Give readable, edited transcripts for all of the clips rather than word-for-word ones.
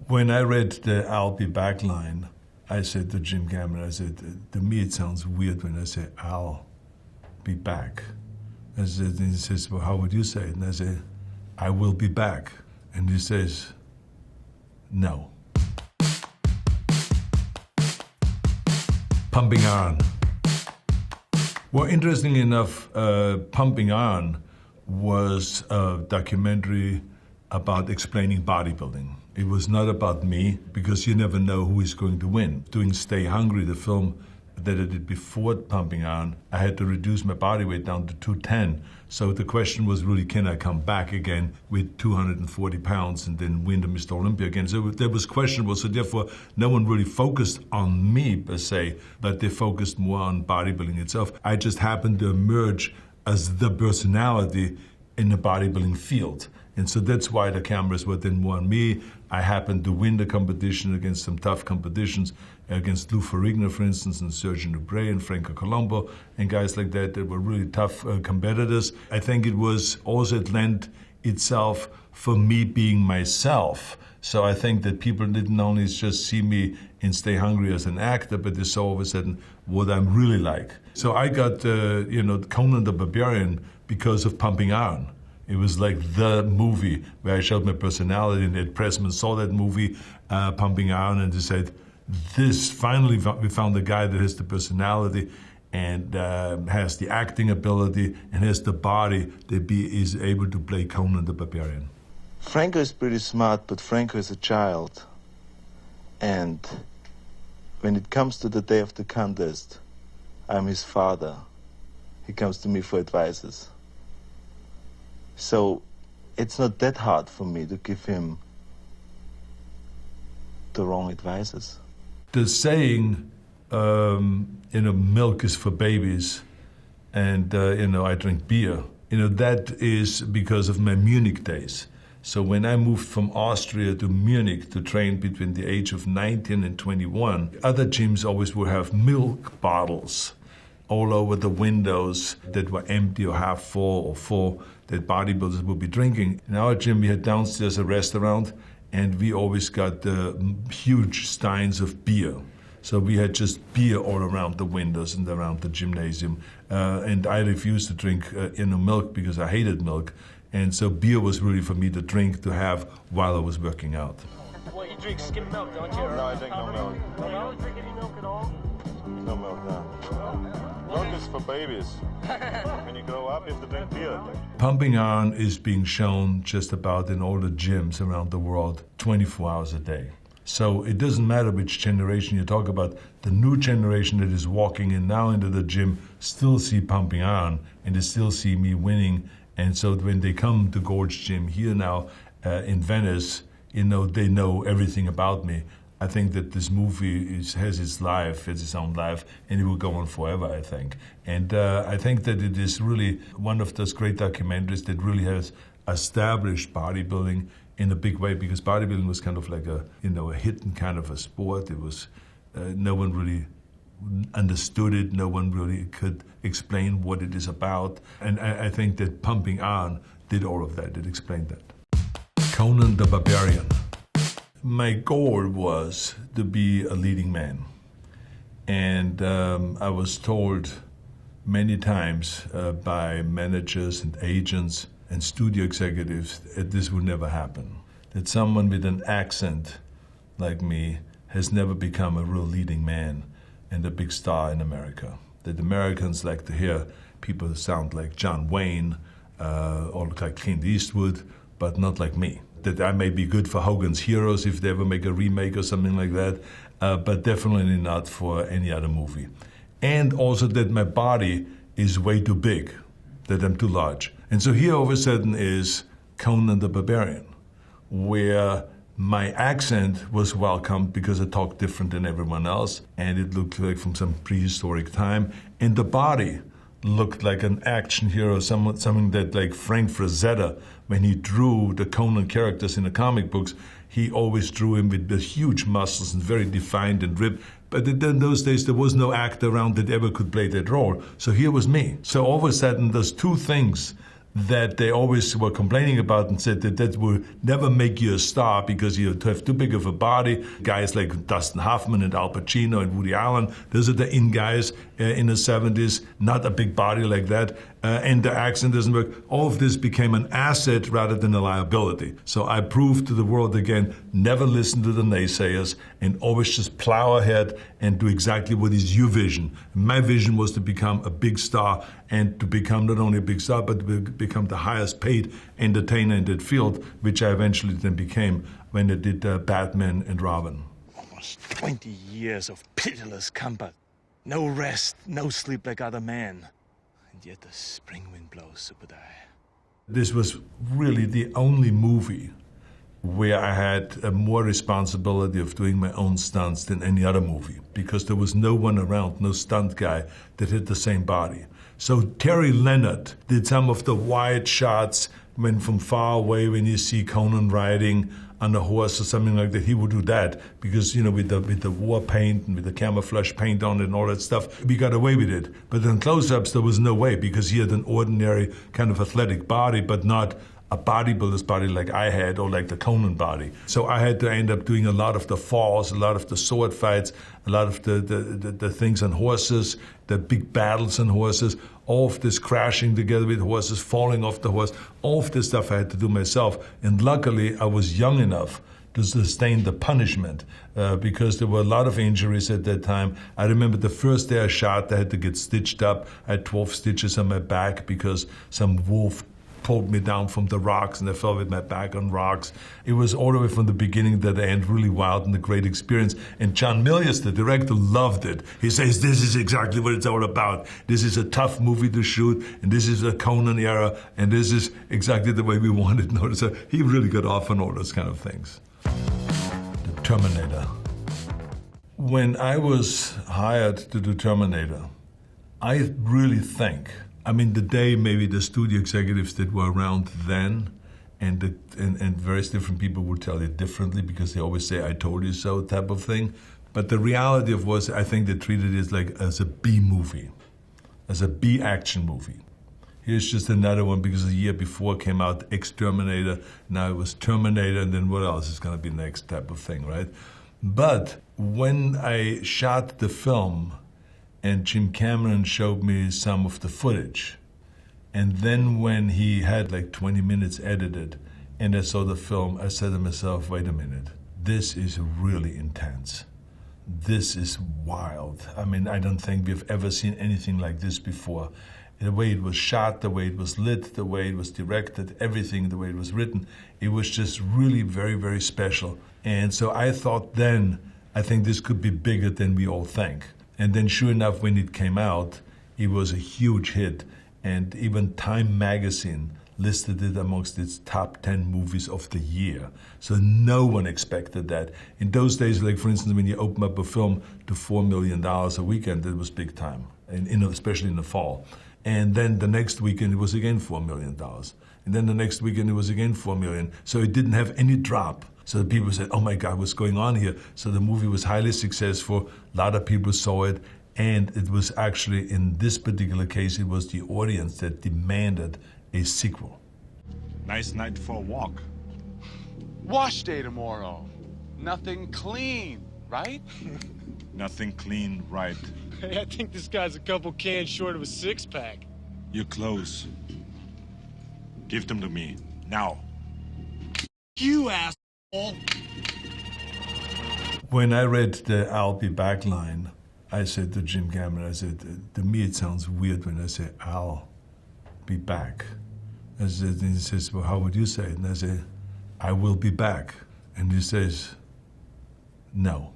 When I read the "I'll be back" line, I said to Jim Cameron, I said, to me it sounds weird when I say "I'll be back." I said, and he says, well, how would you say it? And I say, "I will be back." And he says, "No." Pumping Iron. Well, interestingly enough, Pumping Iron was a documentary about explaining bodybuilding. It was not about me, because you never know who is going to win. Doing Stay Hungry, the film that I did before Pumping Iron, I had to reduce my body weight down to 210. So the question was really, can I come back again with 240 pounds and then win the Mr. Olympia again? So that was questionable. So therefore, no one really focused on me per se, but they focused more on bodybuilding itself. I just happened to emerge as the personality in the bodybuilding field. And so that's why the cameras were then more on me. I happened to win the competition against some tough competitions, against Lou Ferrigno, for instance, and Sergio Dubre and Franco Colombo, and guys like that were really tough competitors. I think it was also, it lent itself for me being myself. So I think that people didn't only just see me in Stay Hungry as an actor, but they saw all of a sudden what I'm really like. So I got, Conan the Barbarian because of Pumping Iron. It was like the movie where I showed my personality, and Ed Pressman saw that movie, Pumping Iron, and they said, finally we found a guy that has the personality and has the acting ability and has the body that is able to play Conan the Barbarian. Franco is pretty smart, but Franco is a child. And when it comes to the day of the contest, I'm his father. He comes to me for advices. So it's not that hard for me to give him the wrong advices. The saying, milk is for babies, and I drink beer. That is because of my Munich days. So when I moved from Austria to Munich to train between the age of 19 and 21, other gyms always would have milk bottles all over the windows that were empty or half full or full, that bodybuilders would be drinking. In our gym, we had downstairs a restaurant, and we always got huge steins of beer. So we had just beer all around the windows and around the gymnasium. And I refused to drink milk because I hated milk. And so beer was really for me to drink, to have while I was working out. Well, you drink skim milk, don't you? No, I drink no milk. You don't drink any milk at all? No milk, no. Milk is for babies. When you grow up, you have to drink beer. Pumping Iron is being shown just about in all the gyms around the world 24 hours a day. So it doesn't matter which generation you talk about. The new generation that is walking in now into the gym still see Pumping Iron, and they still see me winning. And so when they come to Gold's Gym here now in Venice, they know everything about me. I think that this movie has its life, has its own life, and it will go on forever, I think. And I think that it is really one of those great documentaries that really has established bodybuilding in a big way, because bodybuilding was kind of like a hidden kind of a sport. It was, no one really understood it, no one really could explain what it is about. And I think that Pumping Iron did all of that, it explained that. Conan the Barbarian. My goal was to be a leading man. And I was told many times by managers and agents and studio executives that this would never happen. That someone with an accent like me has never become a real leading man and a big star in America. That Americans like to hear people who sound like John Wayne or like Clint Eastwood, but not like me. That I may be good for Hogan's Heroes if they ever make a remake or something like that, but definitely not for any other movie. And also that my body is way too big, that I'm too large. And so here all of a sudden is Conan the Barbarian, where my accent was welcomed because I talked different than everyone else, and it looked like from some prehistoric time, and the body looked like an action hero, something that like Frank Frazetta, when he drew the Conan characters in the comic books, he always drew him with the huge muscles and very defined and ripped. But in those days, there was no actor around that ever could play that role. So here was me. So all of a sudden, those two things that they always were complaining about and said that will never make you a star because you have too big of a body. Guys like Dustin Hoffman and Al Pacino and Woody Allen, those are the in guys in the 70s, not a big body like that. And the accent doesn't work. All of this became an asset rather than a liability. So I proved to the world again, never listen to the naysayers and always just plow ahead and do exactly what is your vision. My vision was to become a big star and to become not only a big star, but to become the highest paid entertainer in that field, which I eventually then became when I did Batman and Robin. Almost 20 years of pitiless combat. No rest, no sleep like other men. And yet the spring wind blows, Super Die. This was really the only movie where I had more responsibility of doing my own stunts than any other movie, because there was no one around, no stunt guy that had the same body. So Terry Leonard did some of the wide shots when from far away, when you see Conan riding on a horse or something like that, he would do that because, you know, with the war paint and with the camouflage paint on it and all that stuff, we got away with it. But in close-ups, there was no way because he had an ordinary kind of athletic body, but not a bodybuilder's body like I had or like the Conan body. So I had to end up doing a lot of the falls, a lot of the sword fights, a lot of the things on horses, the big battles on horses, all of this crashing together with horses, falling off the horse, all of this stuff I had to do myself. And luckily, I was young enough to sustain the punishment because there were a lot of injuries at that time. I remember the first day I shot, I had to get stitched up. I had 12 stitches on my back because some wolf pulled me down from the rocks and I fell with my back on rocks. It was all the way from the beginning to the end really wild and a great experience. And John Milius, the director, loved it. He says, this is exactly what it's all about. This is a tough movie to shoot, and this is a Conan era, and this is exactly the way we wanted it. So he really got off on all those kind of things. The Terminator. When I was hired to do Terminator, I really think, I mean, the day maybe the studio executives that were around then and various different people would tell you differently because they always say, I told you so type of thing. But the reality of was, I think they treated it like as a B movie, as a B action movie. Here's just another one because a year before came out Exterminator, now it was Terminator, and then what else is gonna be next type of thing, right? But when I shot the film, and Jim Cameron showed me some of the footage. And then when he had like 20 minutes edited and I saw the film, I said to myself, wait a minute, this is really intense. This is wild. I mean, I don't think we've ever seen anything like this before. The way it was shot, the way it was lit, the way it was directed, everything, the way it was written, it was just really very, very special. And so I thought then, I think this could be bigger than we all think. And then sure enough, when it came out, it was a huge hit. And even Time magazine listed it amongst its top 10 movies of the year. So no one expected that. In those days, like for instance, when you open up a film to $4 million a weekend, it was big time, and especially in the fall. And then the next weekend, it was again $4 million. And then the next weekend, it was again $4 million. So it didn't have any drop. So people said, oh my God, what's going on here? So the movie was highly successful. A lot of people saw it. And it was actually, in this particular case, it was the audience that demanded a sequel. Nice night for a walk. Wash day tomorrow. Nothing clean, right? Nothing clean, right? Hey, I think this guy's a couple cans short of a six-pack. Your clothes. Give them to me, now. You asshole! When I read the I'll be back line, I said to Jim Cameron, I said, to me it sounds weird when I say, I'll be back. I said, and he says, well, how would you say it? And I say, I will be back. And he says, no.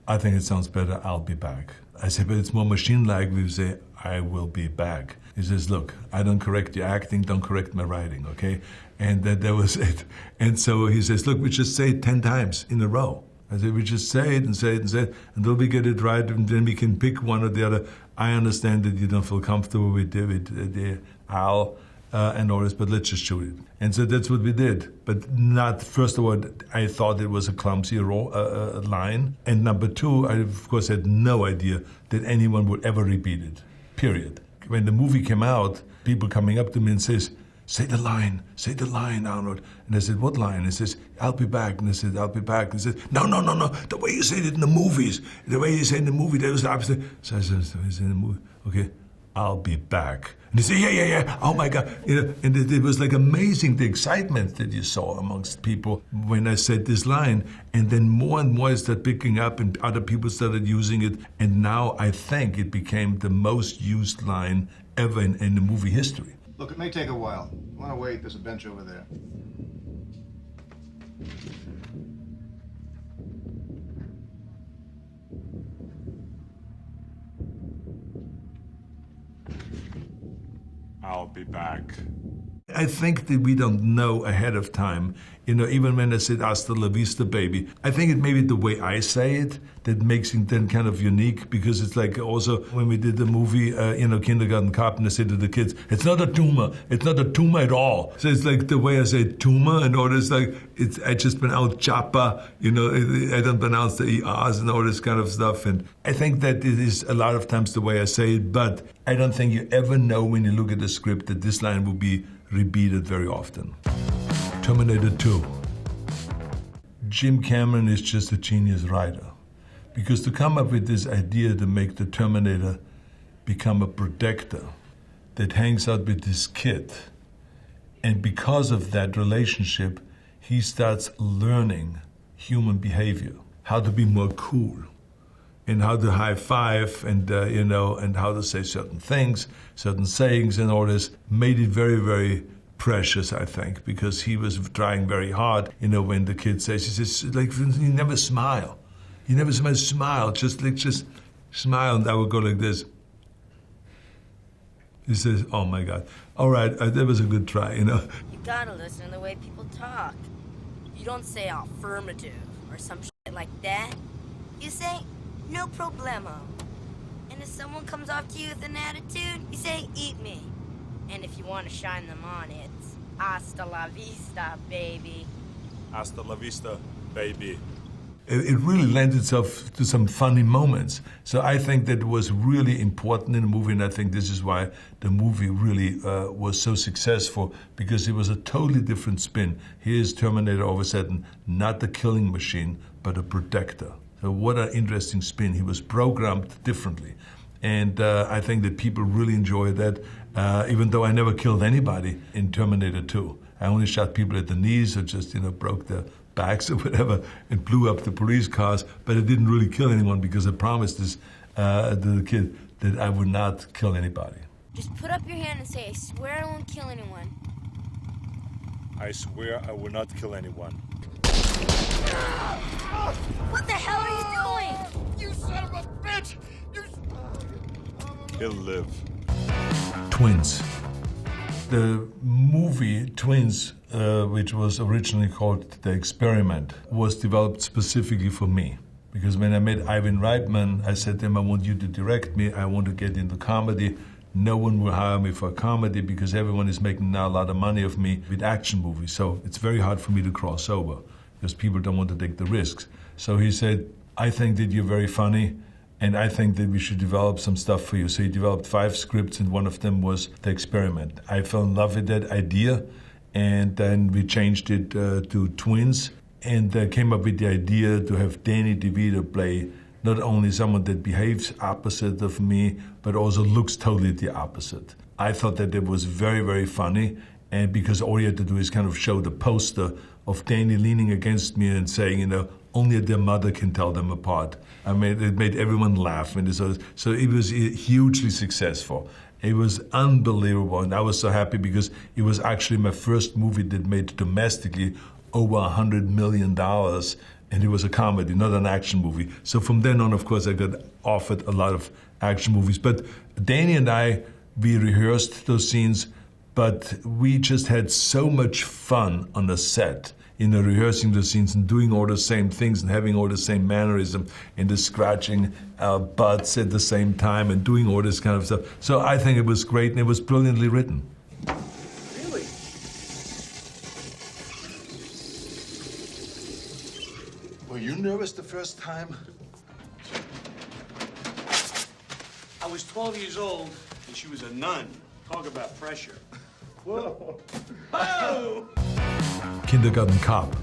I think it sounds better, I'll be back. I said, but it's more machine-like if you say, I will be back. He says, look, I don't correct your acting, don't correct my writing, okay? And that was it. And so he says, look, we just say it 10 times in a row. I said, we just say it and say it and say it, until we get it right, and then we can pick one or the other. I understand that you don't feel comfortable with the Al and all this, but let's just shoot it. And so that's what we did. But not, first of all, I thought it was a clumsy line. And number two, I, of course, had no idea that anyone would ever repeat it, period. When the movie came out, people coming up to me and says, say the line, Arnold. And I said, what line? He says, I'll be back. And I said, I'll be back. And he said, no, the way you said it in the movies, that was the opposite. So I said, in the movie, okay, I'll be back. And he said, yeah, oh my God. And it was like amazing, the excitement that you saw amongst people when I said this line. And then more and more it started picking up and other people started using it. And now I think it became the most used line ever in the movie history. Look, it may take a while. You want to wait? There's a bench over there. I'll be back. I think that we don't know ahead of time, even when I said hasta la vista, baby. I think it may be the way I say it that makes it then kind of unique, because it's like also when we did the movie, Kindergarten Cop, and I said to the kids, it's not a tumor at all. So it's like the way I say tumor and all this, like, I just pronounce chapa, I don't pronounce the ERs and all this kind of stuff. And I think that it is a lot of times the way I say it, but I don't think you ever know when you look at the script that this line will be repeated very often. Terminator 2. Jim Cameron is just a genius writer. Because to come up with this idea to make the Terminator become a protector that hangs out with this kid, and because of that relationship, he starts learning human behavior, how to be more cool, and how to high five, and and how to say certain things, certain sayings, and all this, made it very, very precious, I think, because he was trying very hard. When the kid says, he says, like, you never smile. You never smile, just smile, and I would go like this. He says, oh my God. All right, that was a good try, You gotta listen to the way people talk. You don't say affirmative or some shit like that. You say, no problemo. And if someone comes off to you with an attitude, you say, eat me. And if you want to shine them on, it's hasta la vista, baby. Hasta la vista, baby. It really lends itself to some funny moments. So I think that it was really important in the movie, and I think this is why the movie really was so successful, because it was a totally different spin. Here's Terminator all of a sudden, not the killing machine, but a protector. So what an interesting spin. He was programmed differently. And I think that people really enjoy that, even though I never killed anybody in Terminator 2. I only shot people at the knees or just, broke their backs or whatever and blew up the police cars, but I didn't really kill anyone because I promised this to the kid that I would not kill anybody. Just put up your hand and say, I swear I won't kill anyone. I swear I will not kill anyone. What the hell are you doing? You son of a bitch! He'll live. Twins. The movie Twins, which was originally called The Experiment, was developed specifically for me. Because when I met Ivan Reitman, I said to him, I want you to direct me. I want to get into comedy. No one will hire me for a comedy because everyone is making now a lot of money of me with action movies. So it's very hard for me to cross over because people don't want to take the risks. So he said, I think that you're very funny, and I think that we should develop some stuff for you. So he developed 5 scripts, and one of them was The Experiment. I fell in love with that idea, and then we changed it to Twins, and came up with the idea to have Danny DeVito play not only someone that behaves opposite of me, but also looks totally the opposite. I thought that it was very, very funny, and because all you had to do is kind of show the poster of Danny leaning against me and saying, only their mother can tell them apart. I mean, it made everyone laugh. And so it was hugely successful. It was unbelievable. And I was so happy because it was actually my first movie that made domestically over $100 million. And it was a comedy, not an action movie. So from then on, of course, I got offered a lot of action movies. But Danny and I, we rehearsed those scenes, but we just had so much fun on the set, rehearsing the scenes and doing all the same things and having all the same mannerism and the scratching our butts at the same time and doing all this kind of stuff. So I think it was great and it was brilliantly written. Really? Were you nervous the first time? I was 12 years old, and she was a nun. Talk about pressure. Kindergarten Cop.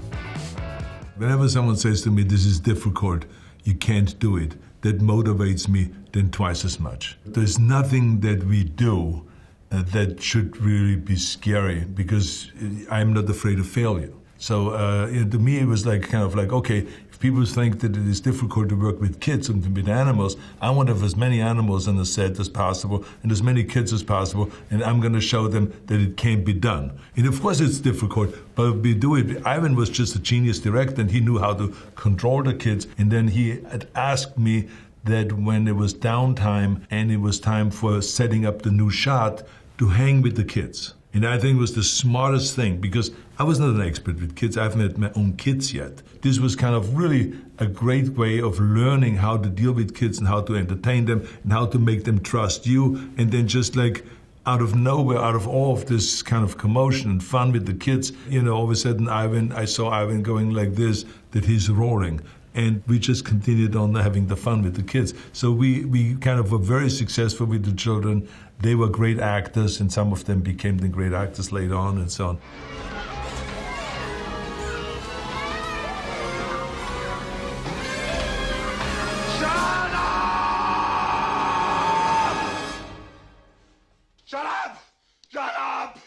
Whenever someone says to me, this is difficult, you can't do it, that motivates me then twice as much. There's nothing that we do that should really be scary because I'm not afraid of failure. So to me, it was like kind of like, okay, if people think that it is difficult to work with kids and with animals, I want to have as many animals on the set as possible and as many kids as possible, and I'm going to show them that it can be done. And of course it's difficult, but we do it. Ivan was just a genius director, and he knew how to control the kids. And then he had asked me that when it was downtime and it was time for setting up the new shot, to hang with the kids. And I think it was the smartest thing because I was not an expert with kids. I haven't had my own kids yet. This was kind of really a great way of learning how to deal with kids and how to entertain them and how to make them trust you. And then just like out of nowhere, out of all of this kind of commotion and fun with the kids, all of a sudden I saw Ivan going like this, that he's roaring. And we just continued on having the fun with the kids. So we kind of were very successful with the children. They were great actors, and some of them became the great actors later on and so on. Shut up! Shut up! Shut up!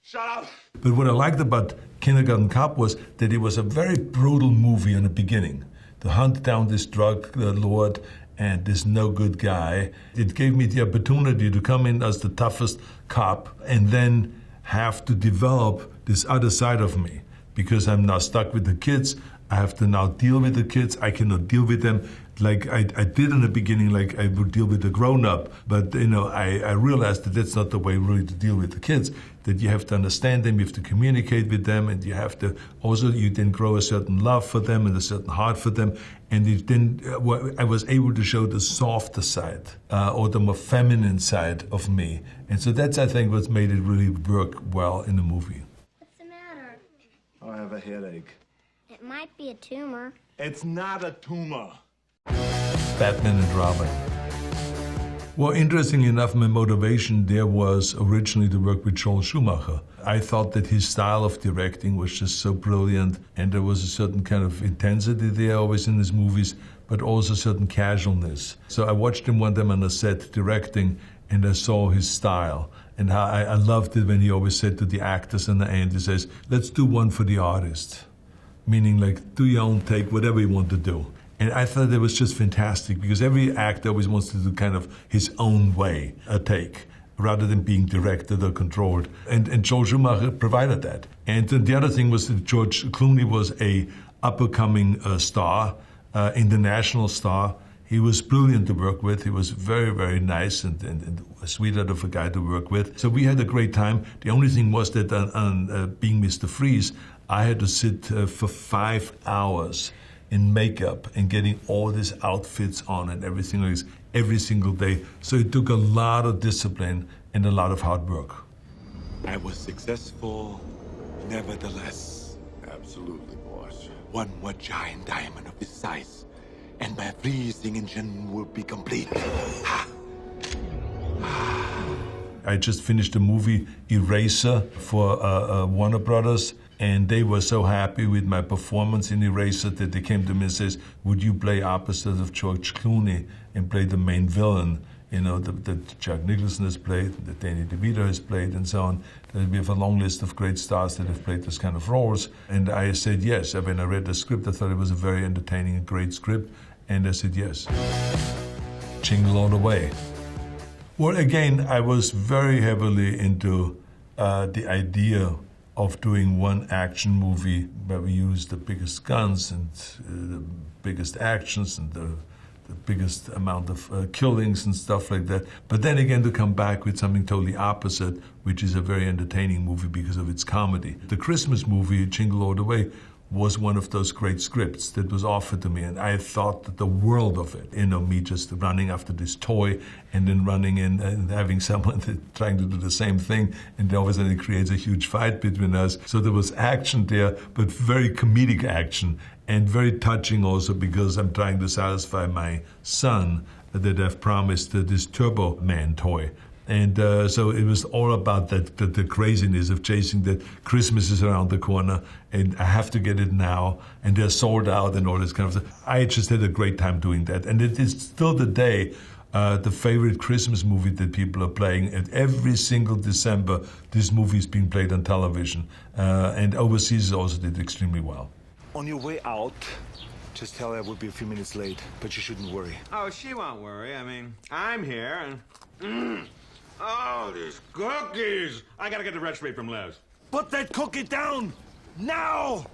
Shut up! But what I liked about Kindergarten Cop was that it was a very brutal movie in the beginning. To hunt down this drug lord and this no good guy. It gave me the opportunity to come in as the toughest cop and then have to develop this other side of me because I'm now stuck with the kids. I have to now deal with the kids. I cannot deal with them like I did in the beginning, like I would deal with a grown-up. But, I realized that that's not the way really to deal with the kids, that you have to understand them, you have to communicate with them, and you have to also, you then grow a certain love for them and a certain heart for them. And then I was able to show the softer side or the more feminine side of me. And so that's, I think, what made it really work well in the movie. What's the matter? I have a headache. It might be a tumor. It's not a tumor. Batman and Robin. Well, interestingly enough, my motivation there was originally to work with Joel Schumacher. I thought that his style of directing was just so brilliant, and there was a certain kind of intensity there always in his movies, but also a certain casualness. So I watched him one time on a set directing, and I saw his style. And how I loved it when he always said to the actors in the end, he says, let's do one for the artist. Meaning like, do your own take, whatever you want to do. And I thought it was just fantastic because every actor always wants to do kind of his own way, a take, rather than being directed or controlled. And Joel Schumacher provided that. And then the other thing was that George Clooney was a up-and-coming star, international star. He was brilliant to work with. He was very, very nice and a sweetheart of a guy to work with. So we had a great time. The only thing was that on being Mr. Freeze, I had to sit for 5 hours in makeup and getting all these outfits on and everything like this every single day. So it took a lot of discipline and a lot of hard work. I was successful, nevertheless. Absolutely, boss. One more giant diamond of this size, and my freezing engine will be complete. Ha! I just finished the movie Eraser for Warner Brothers, and they were so happy with my performance in Eraser that they came to me and says, would you play opposite of George Clooney and play the main villain, that Jack Nicholson has played, that Danny DeVito has played, and so on. We have a long list of great stars that have played this kind of roles. And I said yes. When I read the script, I thought it was a very entertaining and great script, and I said yes. Jingle All the Way. Well, again, I was very heavily into the idea of doing one action movie where we use the biggest guns and the biggest actions and the biggest amount of killings and stuff like that. But then again, to come back with something totally opposite, which is a very entertaining movie because of its comedy. The Christmas movie, Jingle All the Way, was one of those great scripts that was offered to me, and I thought the world of it. Me just running after this toy and then running in and having someone trying to do the same thing, and then all of a sudden it creates a huge fight between us. So there was action there, but very comedic action, and very touching also because I'm trying to satisfy my son that I've promised this Turbo Man toy. And so it was all about the craziness of chasing that Christmas is around the corner and I have to get it now and they're sold out and all this kind of stuff. I just had a great time doing that. And it is still today the favorite Christmas movie that people are playing. And every single December, this movie is being played on television. And overseas also did extremely well. On your way out, just tell her we'll be a few minutes late, but you shouldn't worry. Oh, she won't worry. I mean, I'm here and... Oh, these cookies! I gotta get the recipe from Les. Put that cookie down! Now!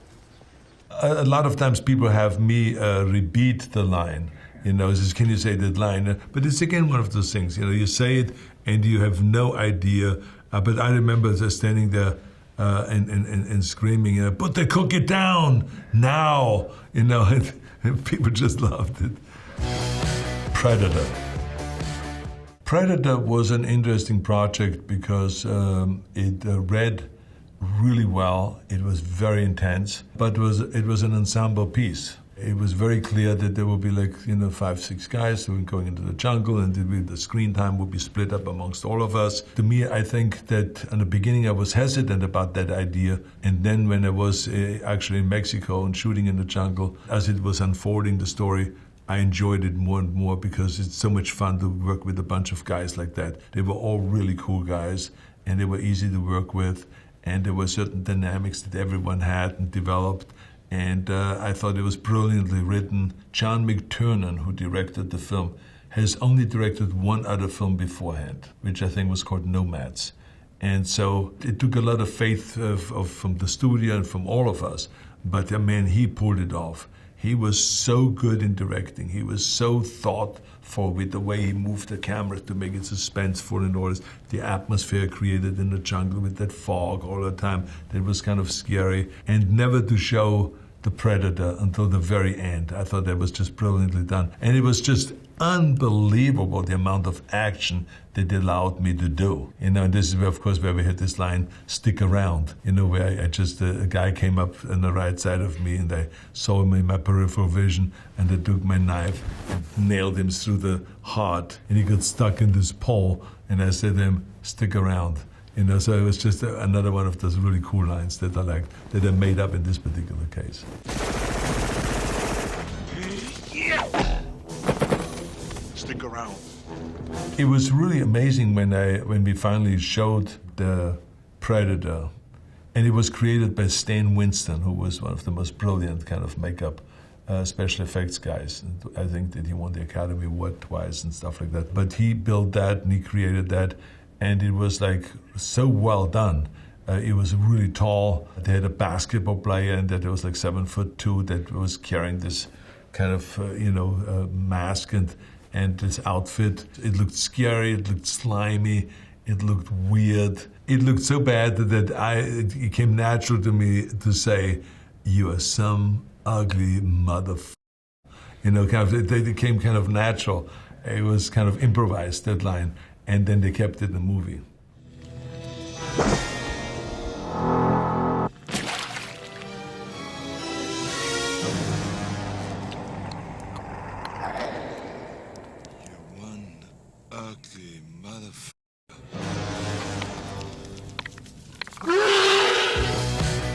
A lot of times people have me repeat the line. Says, can you say that line? But it's again one of those things, you say it and you have no idea. But I remember just standing there and screaming, put the cookie down now, and people just loved it. Predator. Predator was an interesting project because it read really well. It was very intense, but it was an ensemble piece. It was very clear that there would be 5, 6 guys who were going into the jungle and the screen time would be split up amongst all of us. To me, I think that in the beginning I was hesitant about that idea. And then when I was actually in Mexico and shooting in the jungle, as it was unfolding the story, I enjoyed it more and more because it's so much fun to work with a bunch of guys like that. They were all really cool guys and they were easy to work with. And there were certain dynamics that everyone had and developed. And I thought it was brilliantly written. John McTiernan, who directed the film, has only directed one other film beforehand, which I think was called Nomads. And so it took a lot of faith from the studio and from all of us. But man, he pulled it off. He was so good in directing. He was so thoughtful with the way he moved the camera to make it suspenseful and all this. The atmosphere created in the jungle with that fog all the time, that was kind of scary. And never to show the Predator until the very end. I thought that was just brilliantly done. And it was just unbelievable the amount of action that they allowed me to do. And this is, of course, where we had this line, stick around, where I just, a guy came up on the right side of me and I saw him in my peripheral vision and I took my knife and nailed him through the heart and he got stuck in this pole and I said to him, stick around. So it was just another one of those really cool lines that I liked, that I made up in this particular case. Stick around. It was really amazing when we finally showed the Predator, and it was created by Stan Winston, who was one of the most brilliant kind of makeup special effects guys. And I think that he won the Academy Award twice and stuff like that. But he built that and he created that. And it was so well done. It was really tall. They had a basketball player and that was 7'2" that was carrying this kind of mask and this outfit. It looked scary. It looked slimy. It looked weird. It looked so bad that it came natural to me to say, "You are some ugly motherfucker." It came kind of natural. It was kind of improvised, that line. And then they kept it in the movie. You're one ugly motherfucker.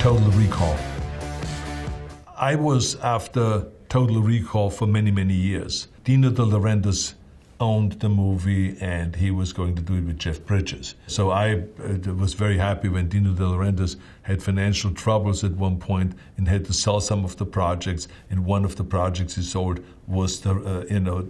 Total Recall. I was after Total Recall for many, many years. Dino De Laurentiis owned the movie and he was going to do it with Jeff Bridges. So I was very happy when Dino De Laurentiis had financial troubles at one point and had to sell some of the projects, and one of the projects he sold was the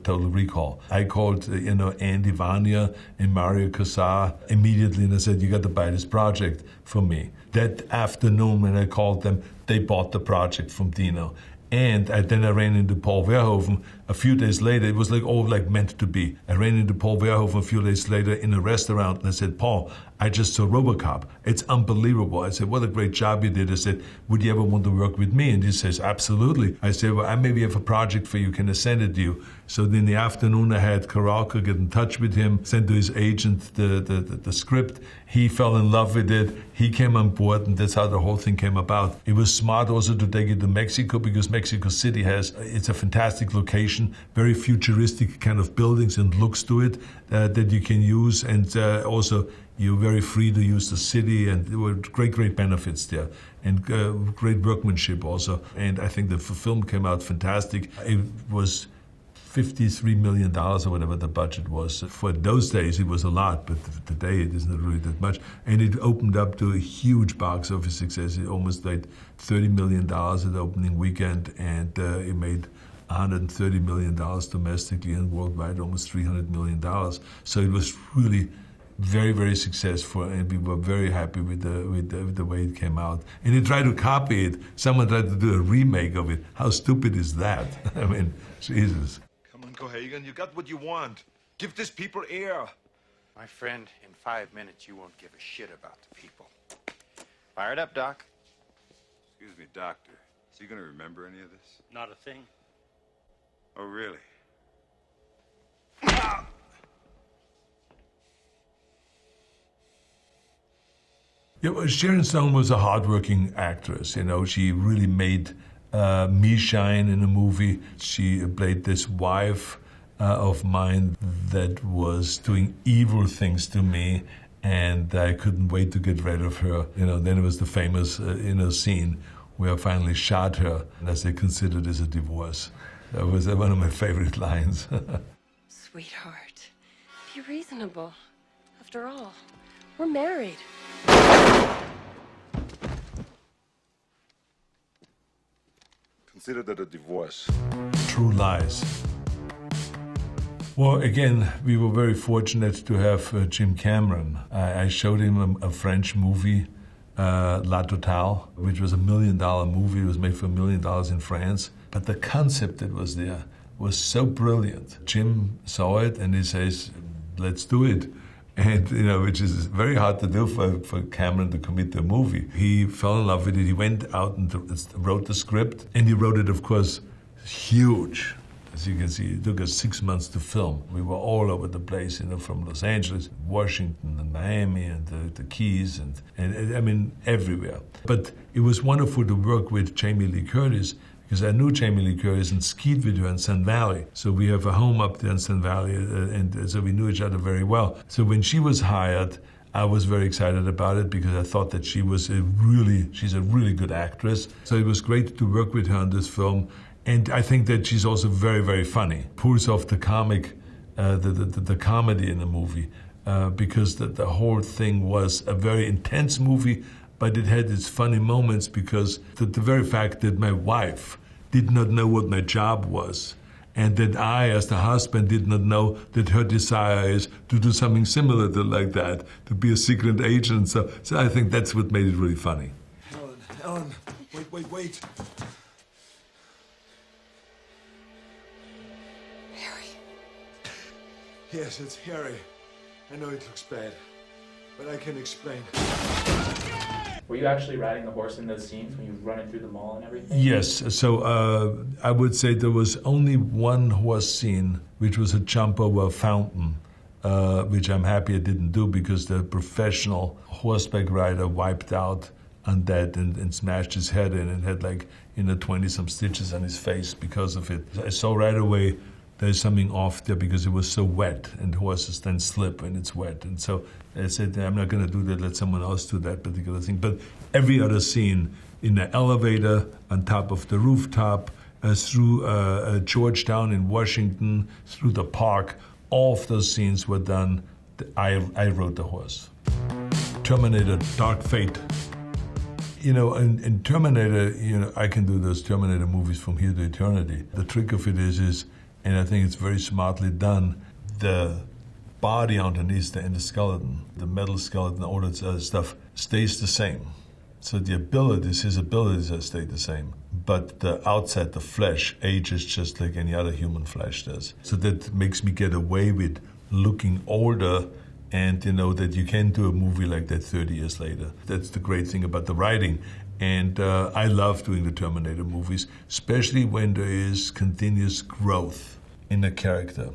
Total Recall. I called Andy Vania and Mario Casar immediately and I said, you got to buy this project for me. That afternoon when I called them, they bought the project from Dino. And then I ran into Paul Verhoeven a few days later. It was all meant to be. I ran into Paul Verhoeven a few days later in a restaurant and I said, Paul, I just saw RoboCop. It's unbelievable. I said, what a great job you did. I said, would you ever want to work with me? And he says, absolutely. I said, well, I maybe have a project for you. Can I send it to you? So in the afternoon, I had Carralco get in touch with him, sent to his agent the script. He fell in love with it. He came on board, and that's how the whole thing came about. It was smart also to take it to Mexico, because Mexico City it's a fantastic location, very futuristic kind of buildings and looks to it that you can use, and also you're very free to use the city, and there were great benefits there, and great workmanship also. And I think the film came out fantastic. It was $53 million or whatever the budget was. For those days, it was a lot, but today it isn't really that much. And it opened up to a huge box office success. It almost made $30 million at the opening weekend, and it made $130 million domestically, and worldwide almost $300 million. So it was really very successful, and we were very happy with the way it came out. And they tried to copy it. Someone tried to do a remake of it. How stupid is that? I mean, Jesus. Cohagen, you got what you want. Give these people air. My friend, in 5 minutes, you won't give a shit about the people. Fire it up, Doc. Excuse me, Doctor. Is he going to remember any of this? Not a thing. Oh, really? Yeah, well, Sharon Stone was a hardworking actress. You know, she really made me shine in a movie. She played this wife of mine that was doing evil things to me, and I couldn't wait to get rid of her. You know, then it was the famous scene where I finally shot her, and as they considered as a divorce. That was one of my favorite lines. Sweetheart, be reasonable. After all, we're married. Consider that a divorce. True Lies. Well, again, we were very fortunate to have Jim Cameron. I showed him a French movie, La Totale, which was $1 million movie. It was made for $1 million in France. But the concept that was there was so brilliant. Jim saw it and he says, let's do it. And, you know, which is very hard to do for Cameron to commit to a movie. He fell in love with it. He went out and wrote the script. And he wrote it, of course, huge. As you can see, it took us 6 months to film. We were all over the place, you know, from Los Angeles, Washington, and Miami, and the Keys, and I mean, everywhere. But it was wonderful to work with Jamie Lee Curtis, because I knew Jamie Lee Curtis and skied with her in Sun Valley. So we have a home up there in Sun Valley, and so we knew each other very well. So when she was hired, I was very excited about it, because I thought that she's a really good actress. So it was great to work with her on this film. And I think that she's also very funny. Pulls off the comic, the comedy in the movie, because the whole thing was a very intense movie, but it had its funny moments, because the very fact that my wife did not know what my job was, and that I, as the husband, did not know that her desire is to do something similar to like that, to be a secret agent. So I think that's what made it really funny. Ellen, wait. Harry. Yes, it's Harry. I know it looks bad, but I can explain. Were you actually riding the horse in those scenes when you were running through the mall and everything? Yes. So I would say there was only one horse scene, which was a jump over a fountain, which I'm happy I didn't do, because the professional horseback rider wiped out on that and smashed his head in and had 20-some stitches on his face because of it. I saw right away there's something off there, because it was so wet, and horses then slip when it's wet. And so I said, I'm not going to do that, let someone else do that particular thing. But every other scene, in the elevator, on top of the rooftop, through Georgetown in Washington, through the park, all of those scenes were done. I rode the horse. Terminator, Dark Fate. You know, in Terminator, you know, I can do those Terminator movies from here to eternity. The trick of it is, and I think it's very smartly done, the body underneath the endoskeleton, the metal skeleton, all that other stuff, stays the same. So the abilities, his abilities stay the same. But the outside, the flesh, ages just like any other human flesh does. So that makes me get away with looking older, and you know that you can do a movie like that 30 years later. That's the great thing about the writing. And I love doing the Terminator movies, especially when there is continuous growth. in a character.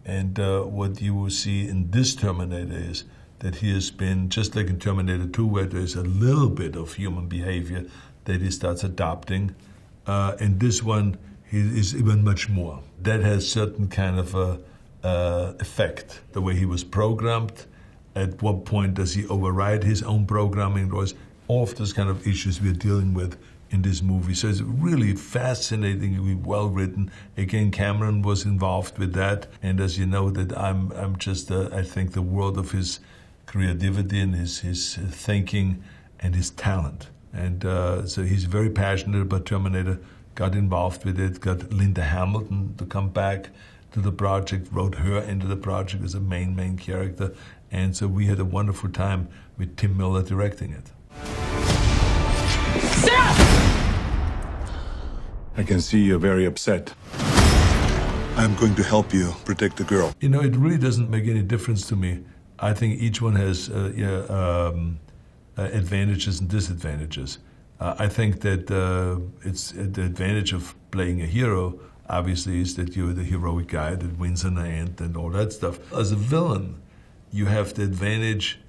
And what you will see in this Terminator is that he has been, just like in Terminator 2, where there's a little bit of human behavior that he starts adopting. In this one, he is even much more. That has certain kind of a effect, the way he was programmed. At what point does he override his own programming? There's all of those kind of issues we're dealing with in this movie. So it's really fascinatingly well written. Again, Cameron was involved with that. And as you know, that I'm just, I think, the world of his creativity and his thinking and his talent. And so he's very passionate about Terminator, got involved with it, got Linda Hamilton to come back to the project, wrote her into the project as a main character. And so we had a wonderful time with Tim Miller directing it. I can see you're very upset. I'm going to help you protect the girl. You know, it really doesn't make any difference to me. I think each one has advantages and disadvantages. I think that it's the advantage of playing a hero, obviously, is that you're the heroic guy that wins in the end and all that stuff. As a villain, you have the advantage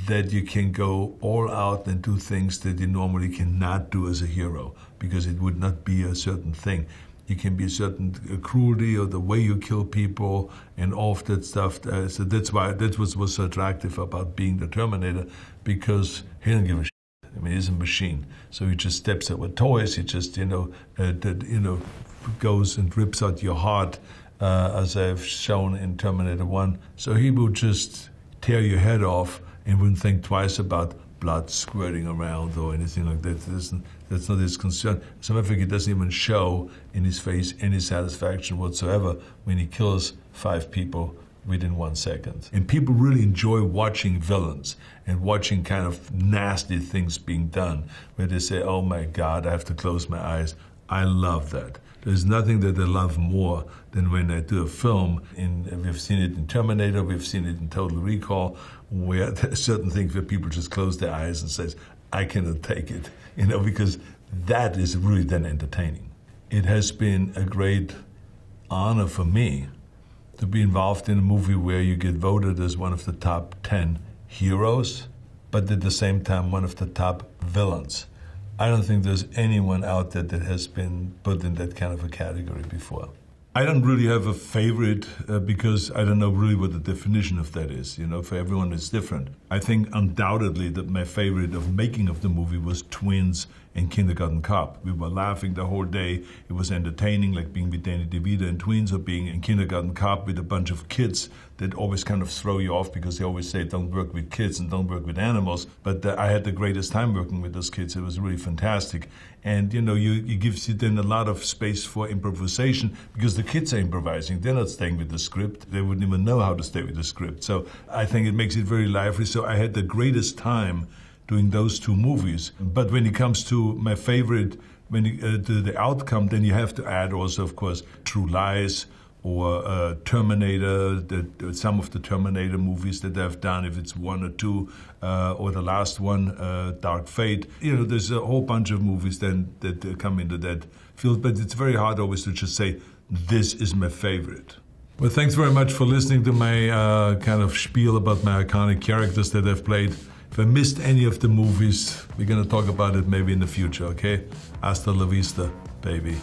that you can go all out and do things that you normally cannot do as a hero, because it would not be a certain thing. You can be a certain cruelty or the way you kill people and all of that stuff. So that's why that was so attractive about being the Terminator, because he doesn't give a shit. I mean, he's a machine. So he just steps over toys. He just, goes and rips out your heart, as I've shown in Terminator 1. So he will just tear your head off and wouldn't think twice about blood squirting around or anything like that. That's not his concern. As a matter of fact, it doesn't even show in his face any satisfaction whatsoever when he kills 5 people within 1 second. And people really enjoy watching villains and watching kind of nasty things being done, where they say, oh my God, I have to close my eyes. I love that. There's nothing that I love more than when I do a film, we've seen it in Terminator, we've seen it in Total Recall, where there are certain things where people just close their eyes and says, I cannot take it, because that is really then entertaining. It has been a great honor for me to be involved in a movie where you get voted as one of the top 10 heroes, but at the same time one of the top villains. I don't think there's anyone out there that has been put in that kind of a category before. I don't really have a favorite because I don't know really what the definition of that is. For everyone it's different. I think undoubtedly that my favorite of making of the movie was Twins and Kindergarten Cop. We were laughing the whole day. It was entertaining, like being with Danny DeVito in Twins or being in Kindergarten Cop with a bunch of kids that always kind of throw you off because they always say don't work with kids and don't work with animals. But I had the greatest time working with those kids. It was really fantastic. And you gives you then a lot of space for improvisation because the kids are improvising. They're not staying with the script. They wouldn't even know how to stay with the script. So I think it makes it very lively. So I had the greatest time doing those 2 movies. But when it comes to my favorite, when to the outcome, then you have to add also, of course, True Lies or Terminator, some of the Terminator movies that I've done, if it's 1 or 2, or the last one, Dark Fate. There's a whole bunch of movies then that come into that field, but it's very hard always to just say, this is my favorite. Well, thanks very much for listening to my kind of spiel about my iconic characters that I've played. If I missed any of the movies, we're going to talk about it maybe in the future, okay? Hasta la vista, baby.